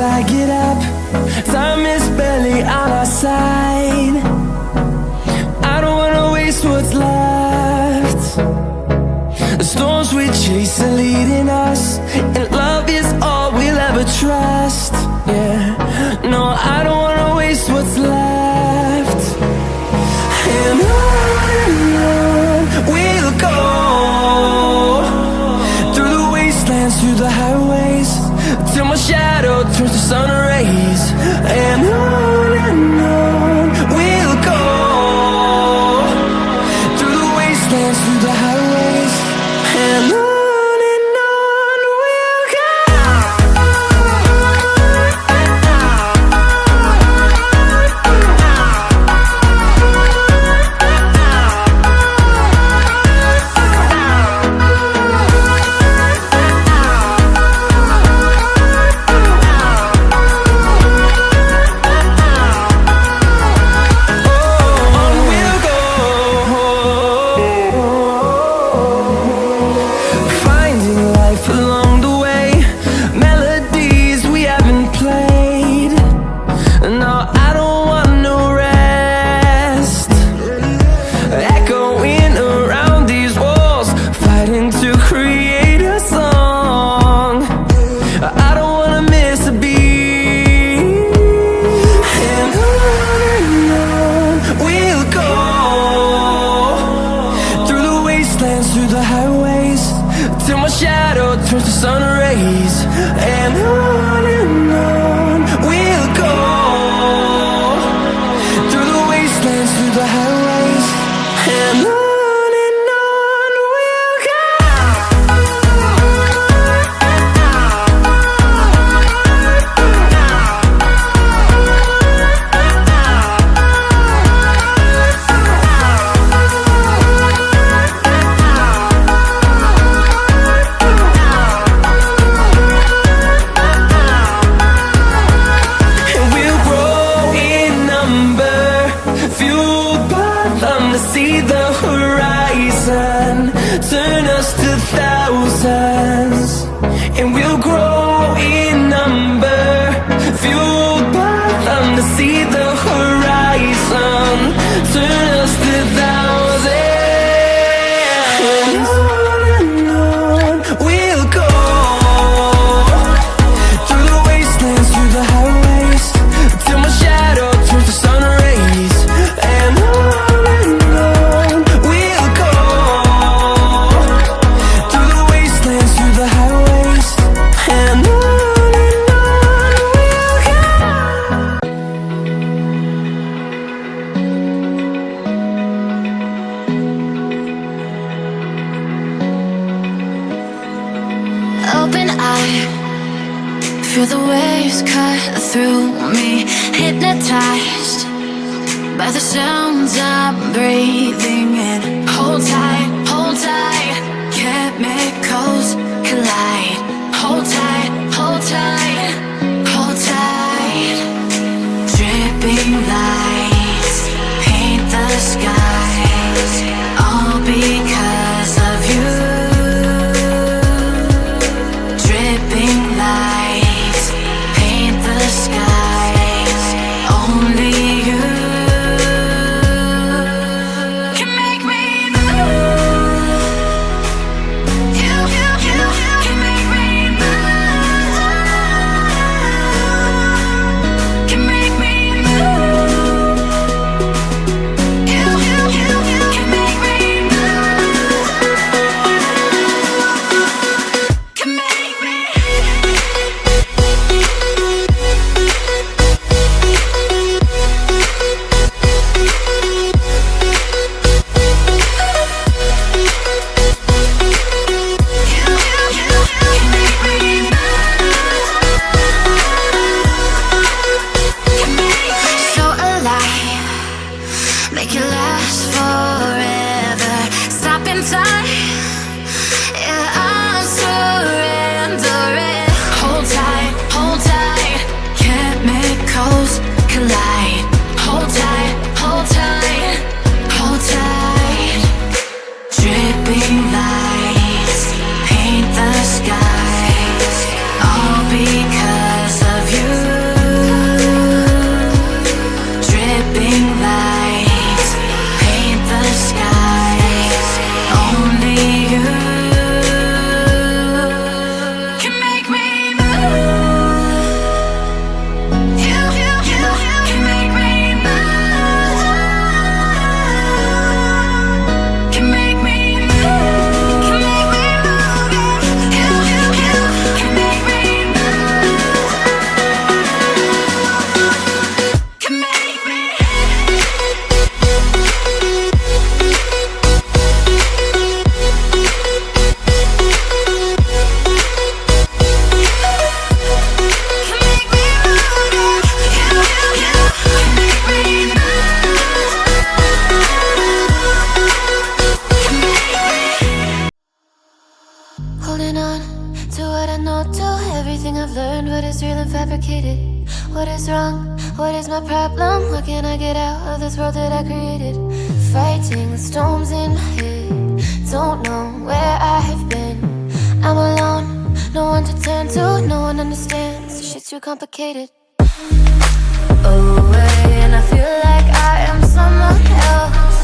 I get up. Time is barely on our side. I don't wanna waste what's left. The storms we chase are leading us, and love is all we'll ever trust. Yeah, no, I don't wanna waste what's left. And on we'll go, through the wastelands, through the highways, till my shadow turns to sun rays. And on we'll go, through the wastelands, through the highways, and on. Through the highways, till my shadow turns to sun rays. And on we'll go, through the wastelands, through the highways, and on. See the horizon turn us to thousands, and we'll grow in number, fueled by them. To see the horizon turn us to thousands, and on we'll go, through the wastelands, through the highways, till my shadow turns to sun rays. And on open eye, feel the waves cut through me, hypnotized by the sounds I'm breathing in. Hold tight, chemicals collide. Hold tight, hold tight, hold tight. Dripping lights paint the skies, all because of you. Dripping lights paint the skies, only you can make me move. is real and fabricated? What is wrong? What is my problem? How can I get out of this world that I created? Fighting the storms in my head. Don't know where I have been. I'm alone, no one to turn to. No one understands, this shit's too complicated. Away, and I feel like I am someone else.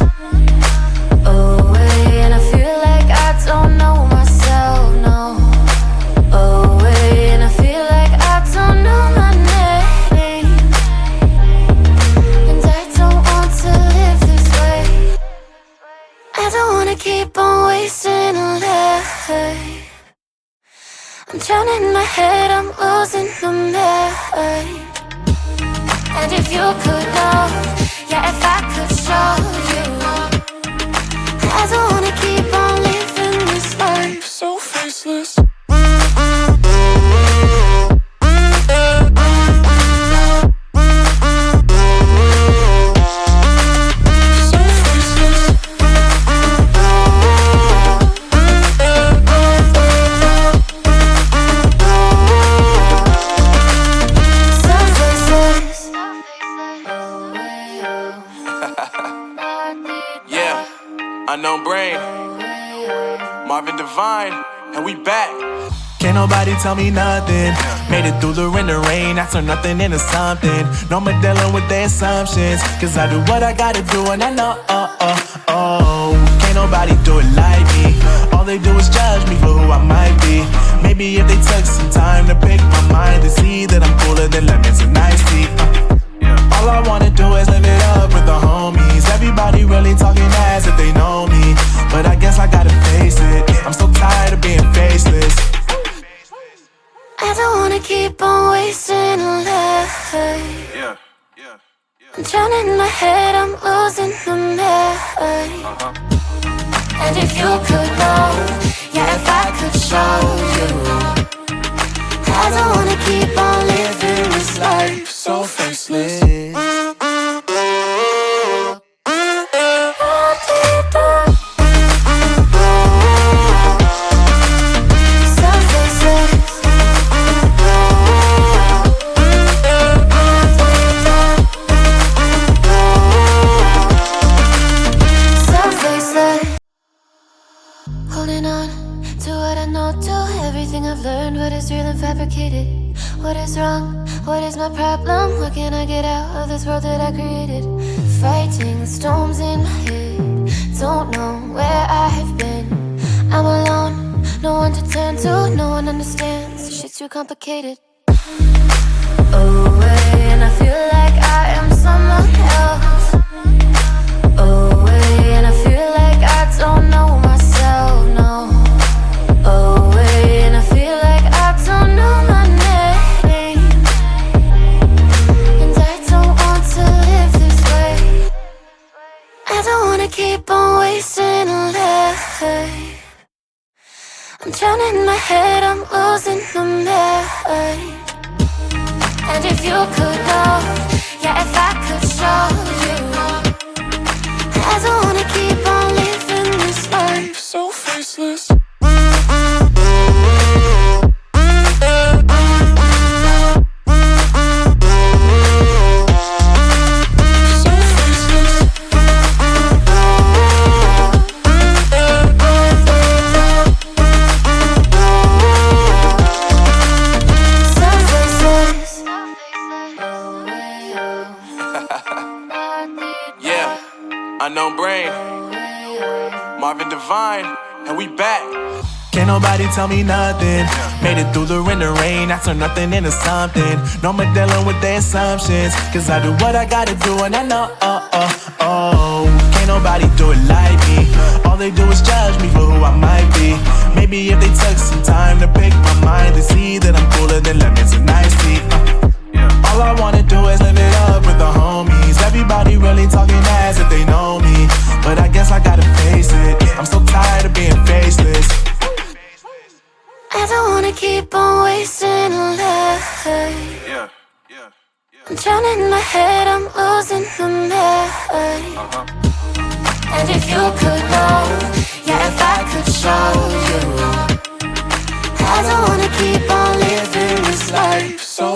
Away, and I feel like I don't know myself, no. Away, and I feel like I don't know my name. And I don't want to live this way. I don't wanna keep on wasting a life. I'm drowning in my head, I'm losing my mind. And if you could know, yeah, if I could show you, I don't wanna keep on living this life so faceless. Unknown Brain, Marvin Divine, and we back. Can't nobody tell me nothing. Made it through the wind and rain, I turn nothing into something. No more dealing with their assumptions, cause I do what I gotta do and I know, can't nobody do it like me. All they do is judge me for who I might be. Maybe if they took some time to pick my mind to see that I'm cooler than lemons and iced tea. All I wanna do is live it up with the homies. Everybody really talking as if they know me, but I guess I gotta face it. I'm so tired of being faceless. I don't wanna keep on wasting a life. I'm drowning in my head, I'm losing my mind. And if you could know, yeah, if I could show you, I don't wanna keep on living this life so faceless. Holding on to what I know, to everything I've learned. What is real and fabricated? What is wrong? What is my problem? How can I get out of this world that I created? Fighting the storms in my head. Don't know where I have been. I'm alone, no one to turn to. No one understands, this shit's too complicated. Away, and I feel like I am someone else. Away, and I feel like I don't know myself, no. Away, and I feel like I don't know my name. And I don't want to live this way. I don't wanna keep on wasting a life. I'm drowning in my head, I'm losing my mind. And if you could know, yeah, if I could show you, I don't wanna keep on living this life so faceless. Unknown Brain, Marvin Divine, and we back. Can't nobody tell me nothing. Made it through the wind and rain, I turn nothing into something. No more dealing with their assumptions, cause I do what I gotta do and I know, can't nobody do it like me. All they do is judge me for who I might be. Maybe if they took some time to pick my mind to see that I'm cooler than lemons and iced tea. All I wanna do is live it up with the homies. Everybody really talking as if they know me, but I guess I gotta face it. I'm so tired of being faceless. I don't wanna keep on wasting a life. I'm drowning in my head, I'm losing my mind. And if you could know, yeah, if I could show you, I don't wanna keep on living this life so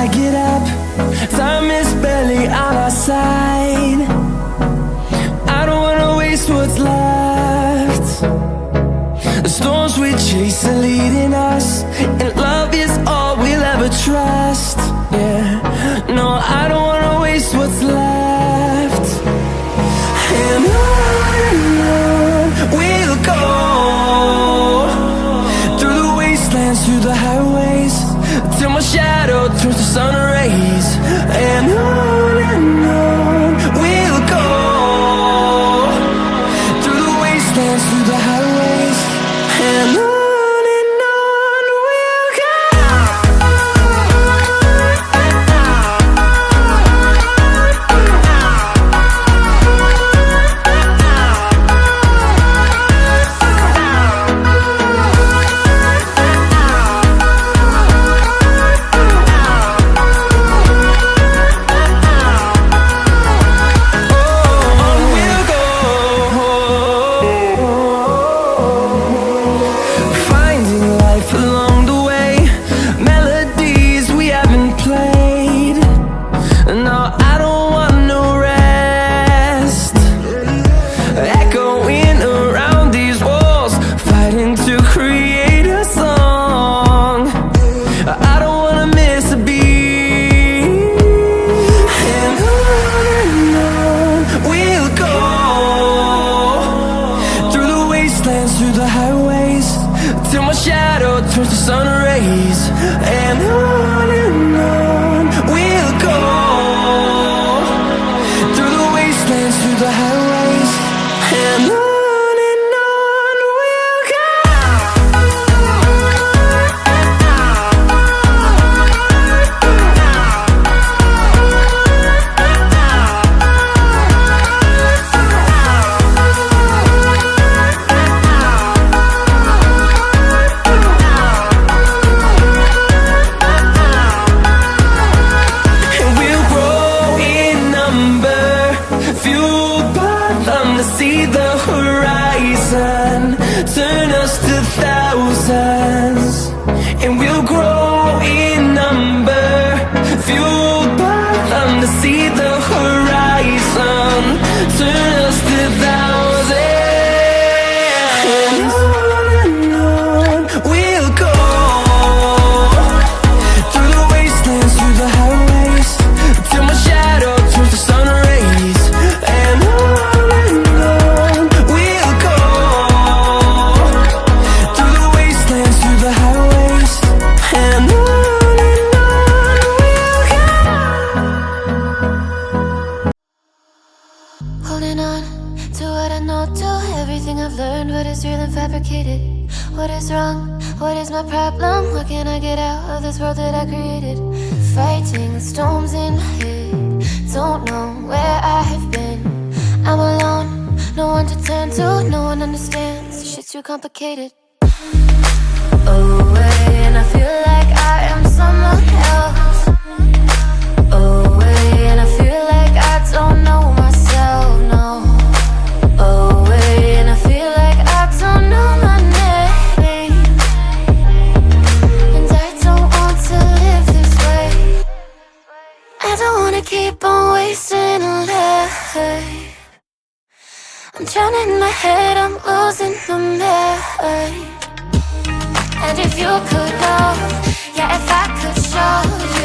I get up. Time is barely on our side. I don't wanna waste what's left. The storms we chase are leading us, and love is all we'll ever trust. Yeah, no, I don't wanna waste what's left. And on we'll go, through the wastelands, through the highways, till my shadow turns to sun rays. And on we'll go, through the wastelands, through the highways, and on. Through the highways, till my shadow turns to sun rays. And on we'll go, through the wastelands, through the highways, and on. See the horizon turn us to thousands, and we'll grow in number, fueled by them. To see the horizon turn us to thousands, and on we'll go, through the wastelands, through the highways, till my shadow turns to sun rays. And on I've learned what is real and fabricated. What is wrong? What is my problem? How can I get out of this world that I created? Fighting the storms in my head. Don't know where I have been. I'm alone, no one to turn to. No one understands, shit's too complicated. Away, and I feel like I am someone else. Away, and I feel like I don't know myself, no. Away, and I feel like I don't know my name, and I don't want to live this way. I don't wanna keep on wasting a life. I'm drowning in my head, I'm losing my mind. And if you could know, yeah, if I could show you